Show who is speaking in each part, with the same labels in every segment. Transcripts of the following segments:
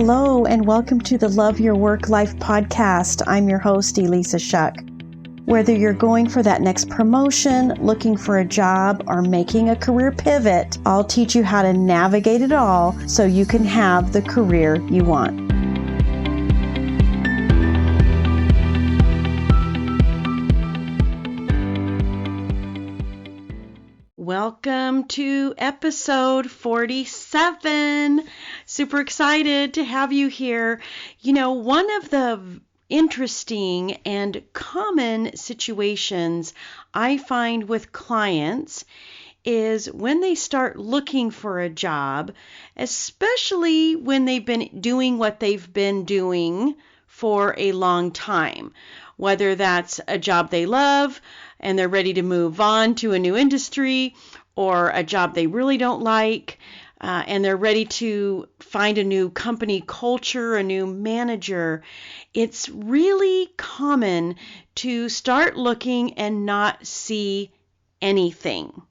Speaker 1: Hello, and welcome to the Love Your Work Life podcast. I'm your host, Elissa Shuck. Whether you're going for that next promotion, looking for a job, or making a career pivot, I'll teach you how to navigate it all so you can have the career you want. Welcome to episode 47. Super excited to have you here. You know, one of the interesting and common situations I find with clients is when they start looking for a job, especially when they've been doing what they've been doing for a long time, whether that's a job they love and they're ready to move on to a new industry, or a job they really don't like, and they're ready to find a new company culture, a new manager. It's really common to start looking and not see anything.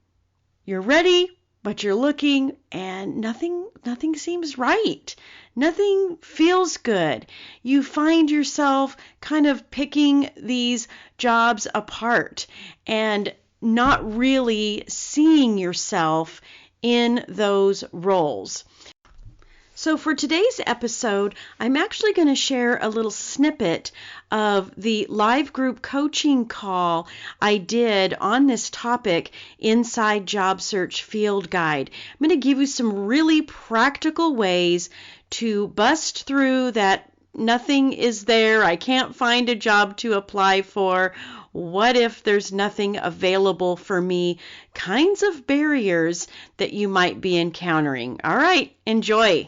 Speaker 1: You're ready, but you're looking and nothing seems right. Nothing feels good. You find yourself kind of picking these jobs apart and not really seeing yourself in those roles. So for today's episode, I'm actually going to share a little snippet of the live group coaching call I did on this topic inside Job Search Field Guide. I'm going to give you some really practical ways to bust through that nothing is there, I can't find a job to apply for, what if there's nothing available for me, kinds of barriers that you might be encountering. All right, enjoy.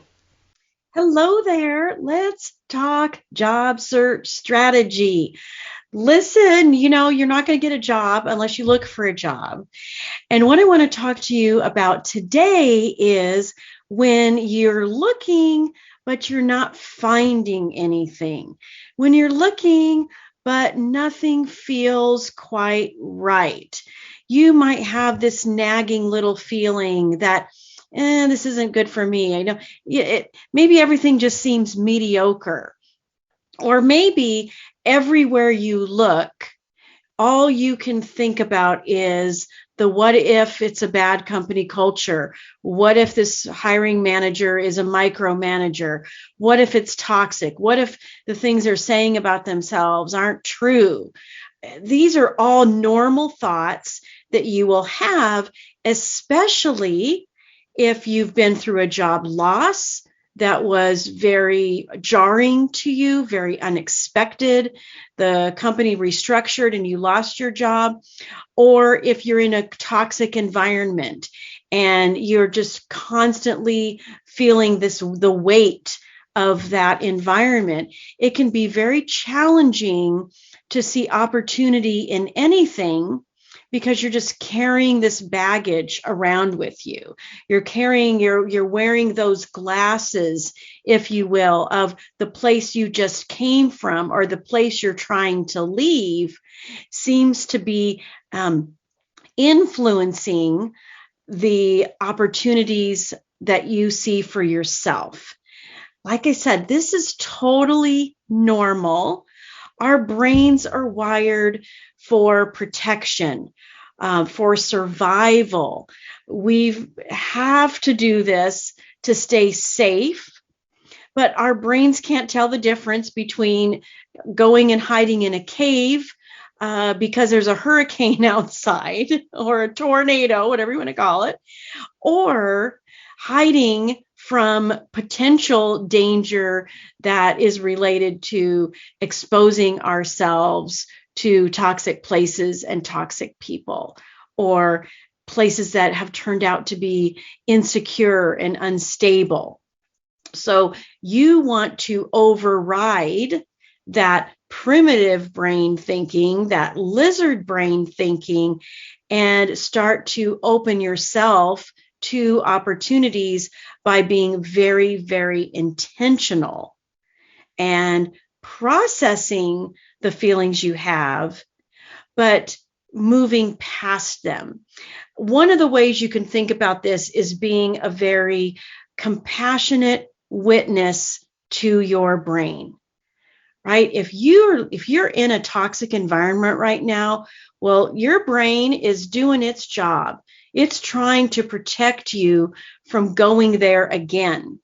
Speaker 1: Hello there. Let's talk job search strategy. Listen, you know, you're not going to get a job unless you look for a job. And what I want to talk to you about today is when you're looking, but you're not finding anything. When you're looking, but nothing feels quite right. You might have this nagging little feeling that this isn't good for me. I know maybe everything just seems mediocre. Or maybe everywhere you look, all you can think about is the what if it's a bad company culture? What if this hiring manager is a micromanager? What if it's toxic? What if the things they're saying about themselves aren't true? These are all normal thoughts that you will have, especially if you've been through a job loss that was very jarring to you, very unexpected, the company restructured and you lost your job, or if you're in a toxic environment and you're just constantly feeling the weight of that environment, it can be very challenging to see opportunity in anything because you're just carrying this baggage around with you. You're wearing those glasses, if you will, of the place you just came from or the place you're trying to leave seems to be influencing the opportunities that you see for yourself. Like I said, this is totally normal. Our brains are wired for protection, for survival. We have to do this to stay safe, but our brains can't tell the difference between going and hiding in a cave because there's a hurricane outside or a tornado, whatever you want to call it, or hiding from potential danger that is related to exposing ourselves to toxic places and toxic people, or places that have turned out to be insecure and unstable. So you want to override that primitive brain thinking, that lizard brain thinking, and start to open yourself to opportunities by being very, very intentional and processing the feelings you have, but moving past them. One of the ways you can think about this is being a very compassionate witness to your brain, right? If you're in a toxic environment right now, well, your brain is doing its job. It's trying to protect you from going there again.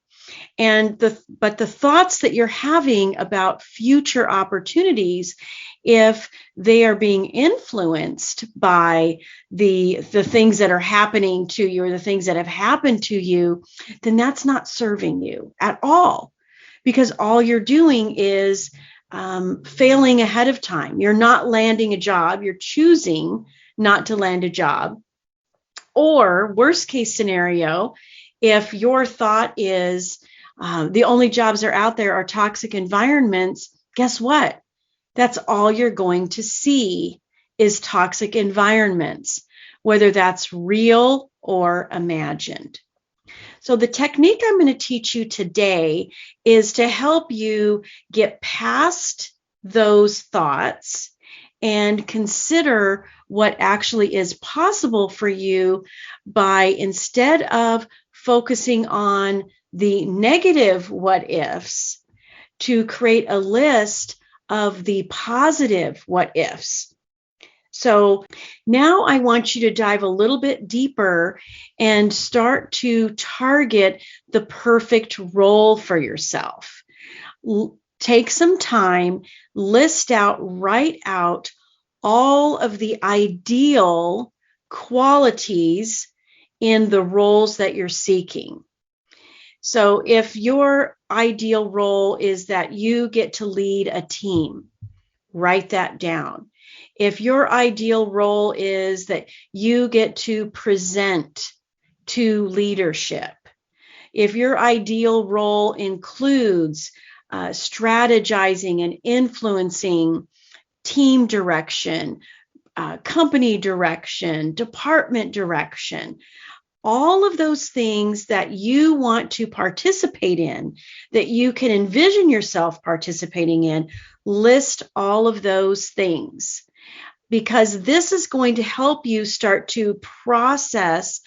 Speaker 1: But the thoughts that you're having about future opportunities, if they are being influenced by the things that are happening to you or the things that have happened to you, then that's not serving you at all, because all you're doing is failing ahead of time. You're not landing a job. You're choosing not to land a job. Or worst case scenario, if your thought is the only jobs that are out there are toxic environments, guess what? That's all you're going to see is toxic environments, whether that's real or imagined. So the technique I'm going to teach you today is to help you get past those thoughts and consider what actually is possible for you by, instead of focusing on the negative what ifs, to create a list of the positive what ifs. So now I want you to dive a little bit deeper and start to target the perfect role for yourself. Take some time, write out all of the ideal qualities in the roles that you're seeking. So if your ideal role is that you get to lead a team, write that down. If your ideal role is that you get to present to leadership, if your ideal role includes strategizing and influencing team direction, company direction, department direction, all of those things that you want to participate in, that you can envision yourself participating in, list all of those things, because this is going to help you start to process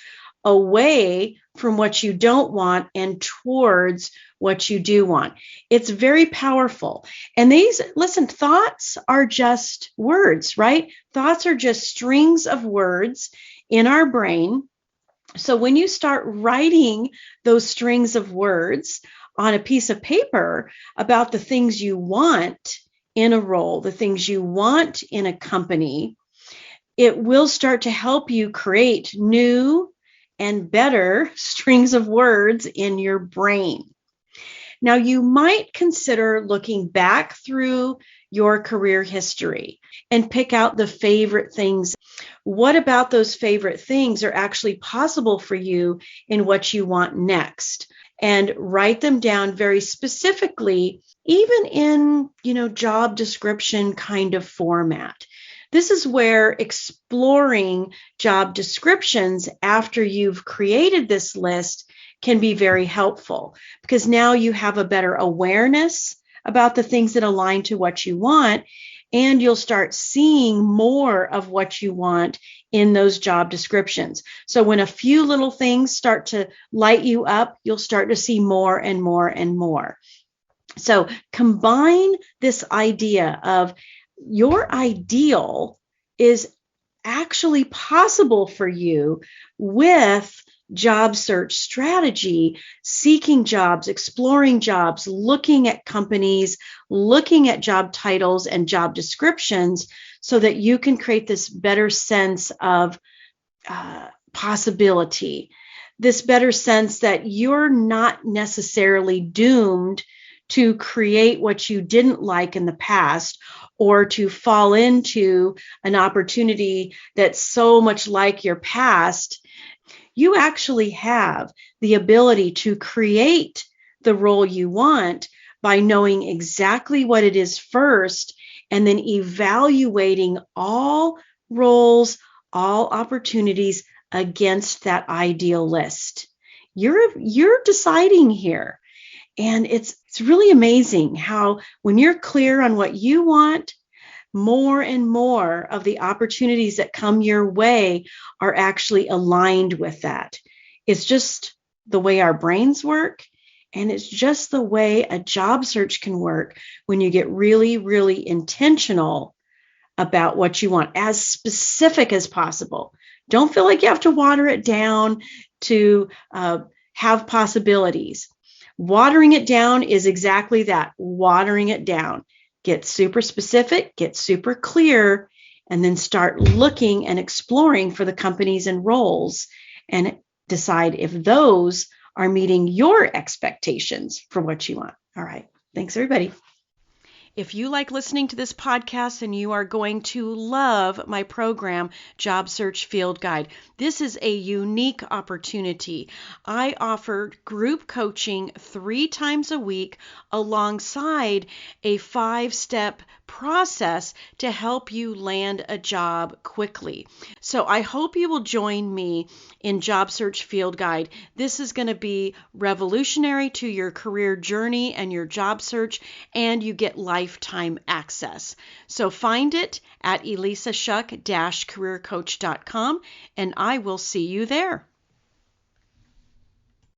Speaker 1: away from what you don't want and towards what you do want. It's very powerful. And thoughts are just words, right? Thoughts are just strings of words in our brain. So when you start writing those strings of words on a piece of paper about the things you want in a role, the things you want in a company, it will start to help you create new and better strings of words in your brain. Now, you might consider looking back through your career history and pick out the favorite things. What about those favorite things are actually possible for you in what you want next? And write them down very specifically, even in, job description kind of format. This is where exploring job descriptions after you've created this list can be very helpful, because now you have a better awareness about the things that align to what you want, and you'll start seeing more of what you want in those job descriptions. So when a few little things start to light you up, you'll start to see more and more and more. So combine this idea of your ideal is actually possible for you with job search strategy, seeking jobs, exploring jobs, looking at companies, looking at job titles and job descriptions, so that you can create this better sense of possibility, this better sense that you're not necessarily doomed to create what you didn't like in the past, or to fall into an opportunity that's so much like your past. You actually have the ability to create the role you want by knowing exactly what it is first, and then evaluating all roles, all opportunities against that ideal list. You're deciding here. And it's really amazing how, when you're clear on what you want, more and more of the opportunities that come your way are actually aligned with that. It's just the way our brains work. And it's just the way a job search can work when you get really, really intentional about what you want, as specific as possible. Don't feel like you have to water it down to have possibilities. Watering it down is exactly that, watering it down. Get super specific, get super clear, and then start looking and exploring for the companies and roles and decide if those are meeting your expectations for what you want. All right. Thanks, everybody. If you like listening to this podcast, then you are going to love my program, Job Search Field Guide. This is a unique opportunity. I offer group coaching 3 times a week alongside a 5-step process to help you land a job quickly. So I hope you will join me in Job Search Field Guide. This is going to be revolutionary to your career journey and your job search, and you get lifetime access. So find it at elissashuck-careercoach.com, and I will see you there.